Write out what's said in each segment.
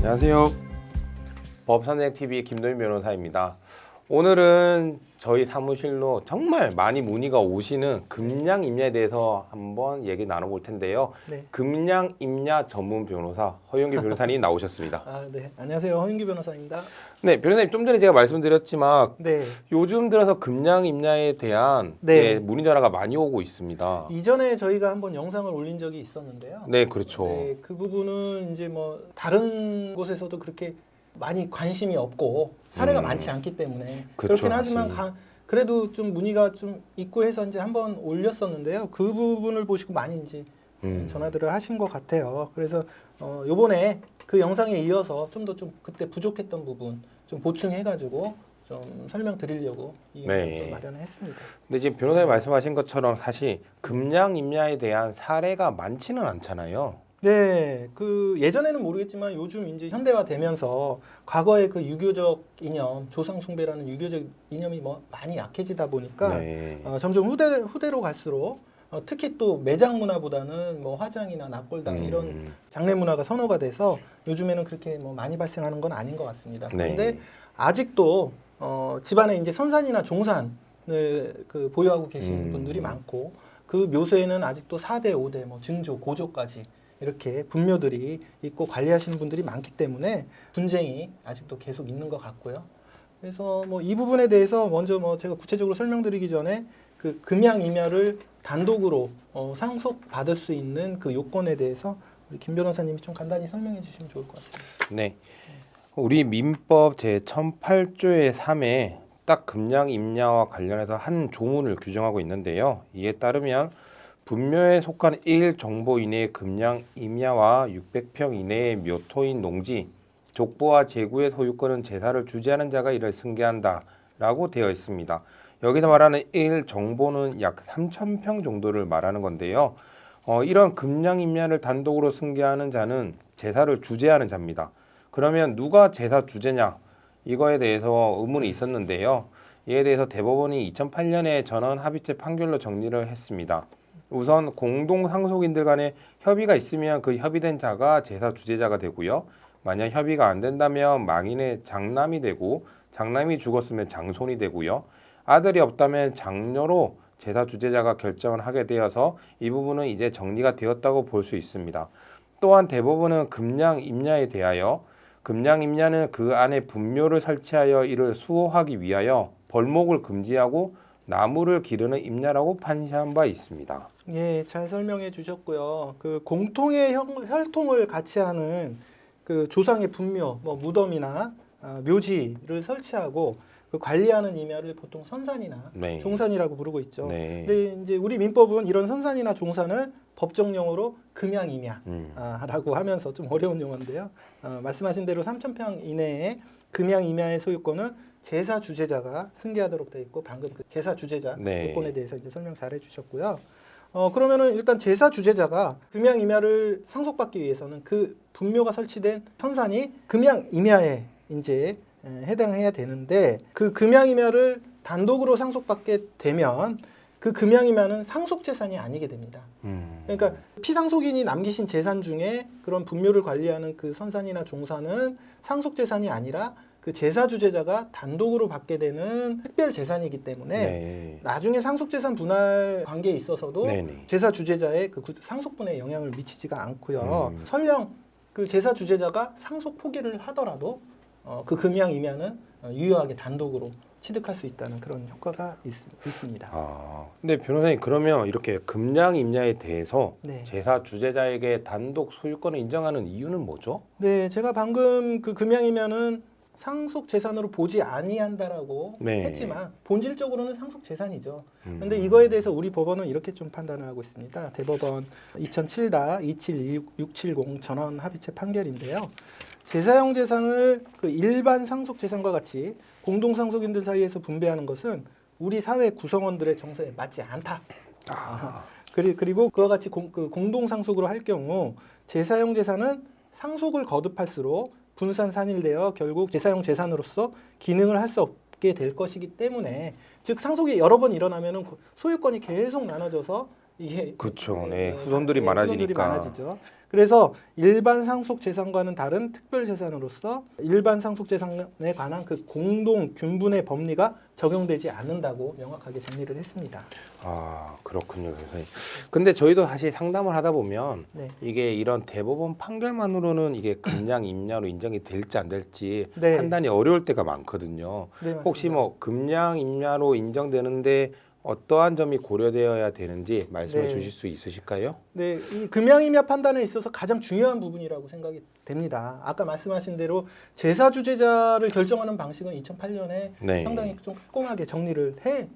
안녕하세요. 법선생TV 김도인 변호사입니다. 오늘은 저희 사무실로 정말 많이 문의가 오시는 금양임야에 대해서 한번 얘기 나눠볼 텐데요. 네. 금양임야 전문 변호사 허용기 변호사님 나오셨습니다. 네. 안녕하세요. 허윤기 변호사입니다. 네, 변호사님 좀 전에 제가 말씀드렸지만 네. 요즘 들어서 금양임야에 대한 네. 문의 전화가 많이 오고 있습니다. 이전에 저희가 한번 영상을 올린 적이 있었는데요. 네, 그렇죠. 네, 그 부분은 이제 뭐 다른 곳에서도 그렇게 많이 관심이 없고 사례가 많지 않기 때문에 그쵸, 그렇긴 하지만 사실. 그래도 좀 문의가 좀 있고 해서 이제 한번 올렸었는데요. 그 부분을 보시고 많이 이제 전화들을 하신 것 같아요. 그래서 요번에 그 영상에 이어서 좀 더 좀 그때 부족했던 부분 좀 보충해가지고 좀 설명드리려고 이 영상을 네. 좀 마련했습니다. 근데 지금 변호사님 말씀하신 것처럼 사실 금양임야에 대한 사례가 많지는 않잖아요. 네, 그 예전에는 모르겠지만 요즘 이제 현대화되면서 과거의 그 유교적 이념, 조상 숭배라는 유교적 이념이 뭐 많이 약해지다 보니까 네. 점점 후대로 갈수록 특히 또 매장 문화보다는 뭐 화장이나 납골당 이런 장례 문화가 선호가 돼서 요즘에는 그렇게 뭐 많이 발생하는 건 아닌 것 같습니다. 그런데 네. 아직도 집안에 이제 선산이나 종산을 그 보유하고 계신 분들이 많고 그 묘소에는 아직도 4대, 5대, 뭐 증조, 고조까지 이렇게 분묘들이 있고 관리하시는 분들이 많기 때문에 분쟁이 아직도 계속 있는 것 같고요. 그래서 뭐 이 부분에 대해서 먼저 뭐 제가 구체적으로 설명드리기 전에 그 금양임야를 단독으로 상속받을 수 있는 그 요건에 대해서 우리 김 변호사님이 좀 간단히 설명해 주시면 좋을 것 같습니다. 네. 우리 민법 제1008조의 3에 딱 금양임야와 관련해서 한 조문을 규정하고 있는데요. 이에 따르면 분묘에 속한 1정보 이내의 금양임야와 600평 이내의 묘토인 농지, 족보와 제구의 소유권은 제사를 주재하는 자가 이를 승계한다 라고 되어 있습니다. 여기서 말하는 1정보는 약 3,000평 정도를 말하는 건데요. 이런 금양임야를 단독으로 승계하는 자는 제사를 주재하는 자입니다. 그러면 누가 제사 주재냐? 이거에 대해서 의문이 있었는데요. 이에 대해서 대법원이 2008년에 전원 합의체 판결로 정리를 했습니다. 우선 공동 상속인들 간에 협의가 있으면 그 협의된 자가 제사 주재자가 되고요. 만약 협의가 안 된다면 망인의 장남이 되고 장남이 죽었으면 장손이 되고요. 아들이 없다면 장녀로 제사 주재자가 결정을 하게 되어서 이 부분은 이제 정리가 되었다고 볼 수 있습니다. 또한 대법원은 금양임야에 대하여 금양임야는 그 안에 분묘를 설치하여 이를 수호하기 위하여 벌목을 금지하고 나무를 기르는 임야라고 판시한 바 있습니다. 예, 잘 설명해 주셨고요. 그 공통의 혈통을 같이 하는 그 조상의 분묘, 뭐 무덤이나 묘지를 설치하고 그 관리하는 임야를 보통 선산이나 네. 종산이라고 부르고 있죠. 네. 근데 이제 우리 민법은 이런 선산이나 종산을 법정용어로 금양임야라고 하면서 좀 어려운 용어인데요. 말씀하신 대로 3,000평 이내에 금양임야의 소유권은 제사 주재자가 승계하도록 되어 있고 방금 그 제사 주재자 네. 요건에 대해서 이제 설명 잘 해주셨고요. 그러면은 일단 제사 주재자가 금양임야를 상속받기 위해서는 그 분묘가 설치된 선산이 금양임야에 이제 해당해야 되는데 그 금양임야를 단독으로 상속받게 되면 그 금양임야는 상속재산이 아니게 됩니다. 그러니까 피상속인이 남기신 재산 중에 그런 분묘를 관리하는 그 선산이나 종산은 상속재산이 아니라 그 제사 주재자가 단독으로 받게 되는 특별 재산이기 때문에 네. 나중에 상속재산 분할 관계에 있어서도 네네. 제사 주재자의 그 상속분에 영향을 미치지가 않고요. 설령 그 제사 주재자가 상속 포기를 하더라도 그 금양임야는 유효하게 단독으로 취득할 수 있다는 그런 효과가 있습니다. 근데 변호사님 그러면 이렇게 금양임야에 대해서 네. 제사 주재자에게 단독 소유권을 인정하는 이유는 뭐죠? 네, 제가 방금 그 금양이면은 상속 재산으로 보지 아니한다라고 네. 했지만 본질적으로는 상속 재산이죠. 그런데 이거에 대해서 우리 법원은 이렇게 좀 판단을 하고 있습니다. 대법원 2007-27670 전원 합의체 판결인데요. 제사용 재산을 그 일반 상속 재산과 같이 공동 상속인들 사이에서 분배하는 것은 우리 사회 구성원들의 정서에 맞지 않다. 그리고 그와 같이 공동 상속으로 할 경우 제사용 재산은 상속을 거듭할수록 분산산일되어 결국 제사용 재산으로서 기능을 할 수 없게 될 것이기 때문에 즉 상속이 여러 번 일어나면은 소유권이 계속 나눠져서 이게 그렇죠. 네. 후손들이 후손들이 많아지니까. 많아지죠. 그래서 일반 상속재산과는 다른 특별재산으로서 일반 상속재산에 관한 그 공동 균분의 법리가 적용되지 않는다고 명확하게 정리를 했습니다. 아, 그렇군요, 선생님. 근데 저희도 사실 상담을 하다 보면 네. 이게 이런 대법원 판결만으로는 이게 금량 임야로 인정이 될지 안 될지 네. 판단이 어려울 때가 많거든요. 네, 맞습니다. 혹시 뭐 금량 임야로 인정되는데 어떠한 점이 고려되어야 되는지 말씀해 네. 주실 수 있으실까요? 네, 이 금양임야 판단에 있어서 가장 중요한 부분이라고 생각이 됩니다. 아까 말씀하신 대로 제사 주재자를 결정하는 방식은 2008년에 네. 상당히 좀 꼼꼼하게 정리를 해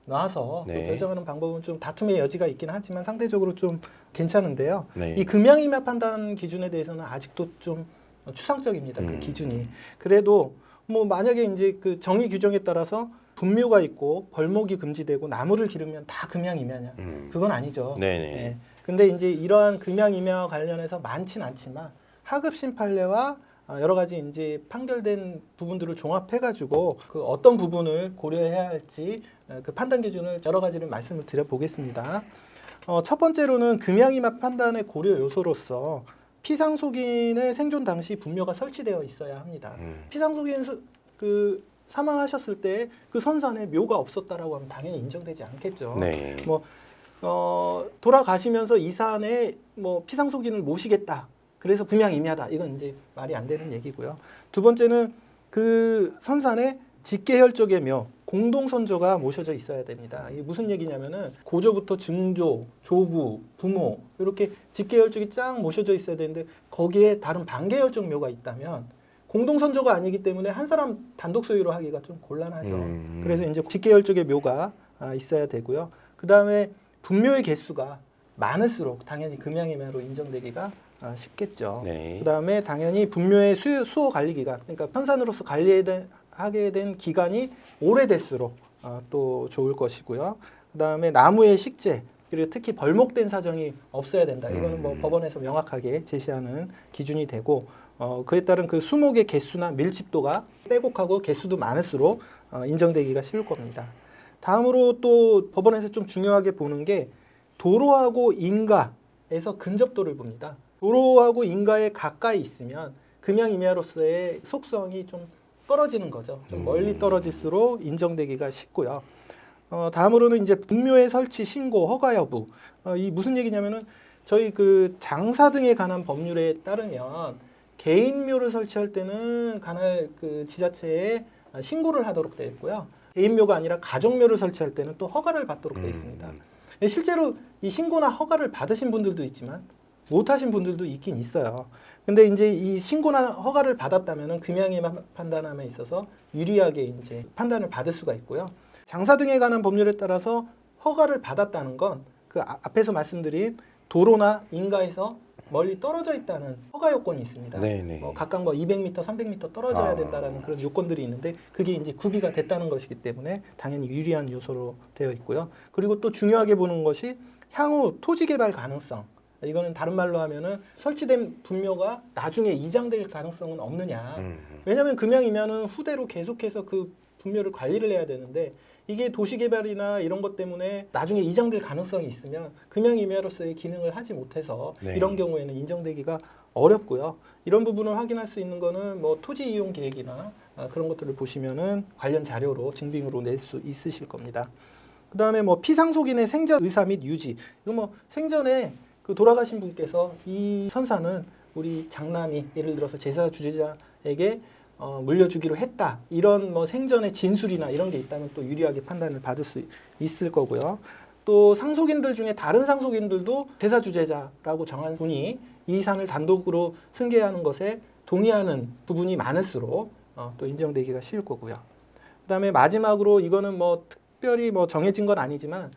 놔서 네. 또 결정하는 방법은 좀 다툼의 여지가 있긴 하지만 상대적으로 좀 괜찮은데요. 네. 이 금양임야 판단 기준에 대해서는 아직도 좀 추상적입니다. 그 기준이. 그래도 뭐 만약에 이제 그 정의 규정에 따라서 분묘가 있고 벌목이 금지되고 나무를 기르면 다 금양임야냐? 그건 아니죠. 네네. 예. 근데 이제 이러한 금양임야와 관련해서 많진 않지만 하급심 판례와 여러 가지 이제 판결된 부분들을 종합해가지고 그 어떤 부분을 고려해야 할지 그 판단 기준을 여러 가지를 말씀을 드려보겠습니다. 첫 번째로는 금양임야 판단의 고려 요소로서 피상속인의 생존 당시 분묘가 설치되어 있어야 합니다. 피상속인 그 사망하셨을 때 그 선산에 묘가 없었다라고 하면 당연히 인정되지 않겠죠. 네. 뭐 돌아가시면서 이 산에 뭐 피상속인을 모시겠다. 그래서 금양임야다. 이건 이제 말이 안 되는 얘기고요. 두 번째는 그 선산에 직계혈족의 묘, 공동선조가 모셔져 있어야 됩니다. 이게 무슨 얘기냐면은 고조부터 증조, 조부, 부모 이렇게 직계혈족이 쫙 모셔져 있어야 되는데 거기에 다른 반계혈족 묘가 있다면 공동선조가 아니기 때문에 한 사람 단독 소유로 하기가 좀 곤란하죠. 그래서 이제 직계혈족의 묘가 있어야 되고요. 그 다음에 분묘의 개수가 많을수록 당연히 금양임야로 인정되기가 쉽겠죠. 네. 그 다음에 당연히 분묘의 수호 관리 기간, 그러니까 편산으로서 하게 된 기간이 오래될수록 또 좋을 것이고요. 그 다음에 나무의 식재, 그리고 특히 벌목된 사정이 없어야 된다. 이거는 뭐 법원에서 명확하게 제시하는 기준이 되고, 그에 따른 그 수목의 개수나 밀집도가 빼곡하고 개수도 많을수록 인정되기가 쉬울 겁니다. 다음으로 또 법원에서 좀 중요하게 보는 게 도로하고 인가에서 근접도를 봅니다. 도로하고 인가에 가까이 있으면 금양임야로서의 속성이 좀 떨어지는 거죠. 좀 멀리 떨어질수록 인정되기가 쉽고요. 다음으로는 이제 분묘의 설치, 신고, 허가 여부. 이 무슨 얘기냐면은 저희 그 장사 등에 관한 법률에 따르면 개인묘를 설치할 때는 관할 그 지자체에 신고를 하도록 되어 있고요. 개인묘가 아니라 가족묘를 설치할 때는 또 허가를 받도록 되어 있습니다. 실제로 이 신고나 허가를 받으신 분들도 있지만 못하신 분들도 있긴 있어요. 근데 이제 이 신고나 허가를 받았다면은 금양임야 판단함에 있어서 유리하게 이제 판단을 받을 수가 있고요. 장사 등에 관한 법률에 따라서 허가를 받았다는 건 그 앞에서 말씀드린 도로나 인가에서 멀리 떨어져 있다는 허가 요건이 있습니다. 네네. 각각 뭐 200m, 300m 떨어져야 된다라는 그런 요건들이 있는데 그게 이제 구비가 됐다는 것이기 때문에 당연히 유리한 요소로 되어 있고요. 그리고 또 중요하게 보는 것이 향후 토지 개발 가능성. 이거는 다른 말로 하면은 설치된 분묘가 나중에 이장될 가능성은 없느냐. 왜냐하면 금양이면은 후대로 계속해서 그 분묘를 관리를 해야 되는데 이게 도시개발이나 이런 것 때문에 나중에 이장될 가능성이 있으면 금양임야로서의 기능을 하지 못해서 네. 이런 경우에는 인정되기가 어렵고요. 이런 부분을 확인할 수 있는 거는 뭐 토지 이용 계획이나 그런 것들을 보시면은 관련 자료로 증빙으로 낼 수 있으실 겁니다. 그다음에 뭐 피상속인의 생전 의사 및 유지. 이거 뭐 생전에 그 돌아가신 분께서 이 선산은 우리 장남이 예를 들어서 제사 주재자에게 물려주기로 했다. 이런 뭐 생전의 진술이나 이런 게 있다면 또 유리하게 판단을 받을 수 있을 거고요. 또 상속인들 중에 다른 상속인들도 제사 주재자라고 정한 분이 이 산을 단독으로 승계하는 것에 동의하는 부분이 많을수록 또 인정되기가 쉬울 거고요. 그다음에 마지막으로 이거는 뭐 특별히 뭐 정해진 건 아니지만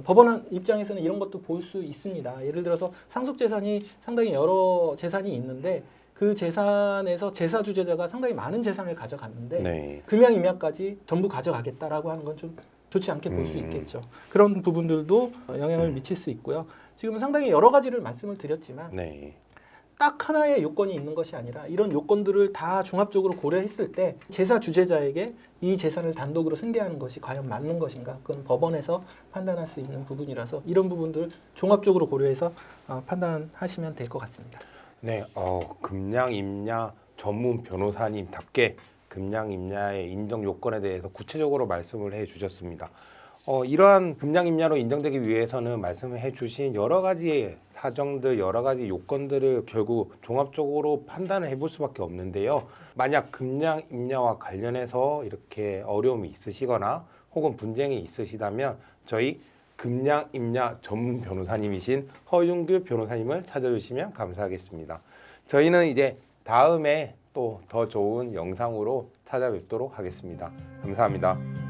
법원 입장에서는 이런 것도 볼 수 있습니다. 예를 들어서 상속 재산이 상당히 여러 재산이 있는데 그 재산에서 제사 주재자가 상당히 많은 재산을 가져갔는데 네. 금양임야까지 전부 가져가겠다라고 하는 건 좀 좋지 않게 볼 수 있겠죠. 그런 부분들도 영향을 미칠 수 있고요. 지금 상당히 여러 가지를 말씀을 드렸지만 네. 딱 하나의 요건이 있는 것이 아니라 이런 요건들을 다 종합적으로 고려했을 때 제사 주재자에게 이 재산을 단독으로 승계하는 것이 과연 맞는 것인가? 그건 법원에서 판단할 수 있는 부분이라서 이런 부분들 종합적으로 고려해서 판단하시면 될 것 같습니다. 네, 금양임야 전문 변호사님답게 금양임야의 인정 요건에 대해서 구체적으로 말씀을 해주셨습니다. 이러한 금양임야로 인정되기 위해서는 말씀을 해주신 여러 가지 사정들, 여러 가지 요건들을 결국 종합적으로 판단을 해볼 수밖에 없는데요. 만약 금양임야와 관련해서 이렇게 어려움이 있으시거나 혹은 분쟁이 있으시다면 저희 금양임야 전문 변호사님이신 허윤규 변호사님을 찾아주시면 감사하겠습니다. 저희는 이제 다음에 또 더 좋은 영상으로 찾아뵙도록 하겠습니다. 감사합니다.